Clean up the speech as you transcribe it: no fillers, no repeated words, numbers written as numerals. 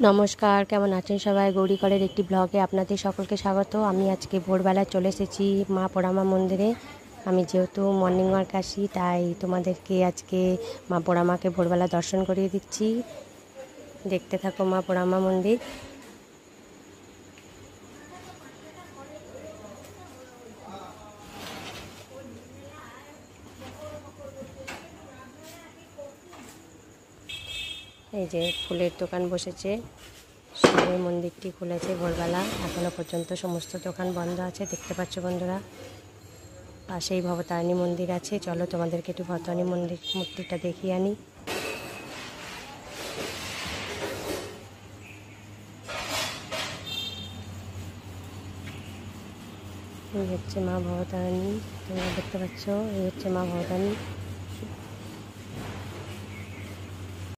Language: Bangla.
নমস্কার, কেমন আছেন সবাই? গৌরীকরের একটি ব্লগে আপনাদের সকলকে স্বাগত। আমি আজকে ভোরবেলা চলে এসেছি মা পোড়ামা মন্দিরে। আমি যেহেতু মর্নিং ওয়াক আসি, তাই তোমাদেরকে আজকে মা পোড়ামাকে ভোরবেলা দর্শন করিয়ে দিচ্ছি। দেখতে থাকো মা পোড়ামা মন্দির। এই যে ফুলের দোকান বসেছে, শিবের মন্দিরটি খুলেছে ভোরবেলা। এখনো পর্যন্ত সমস্ত দোকান বন্ধ আছে, দেখতে পাচ্ছ বন্ধুরা। পাশেই ভবতারিণী মন্দির আছে। চলো তোমাদেরকে একটু ভবতারিণী মূর্তিটা দেখিয়ে আনি। এই হচ্ছে মা ভবতারিণী, তোমরা দেখতে পাচ্ছ। এই হচ্ছে মা ভবতারিণী।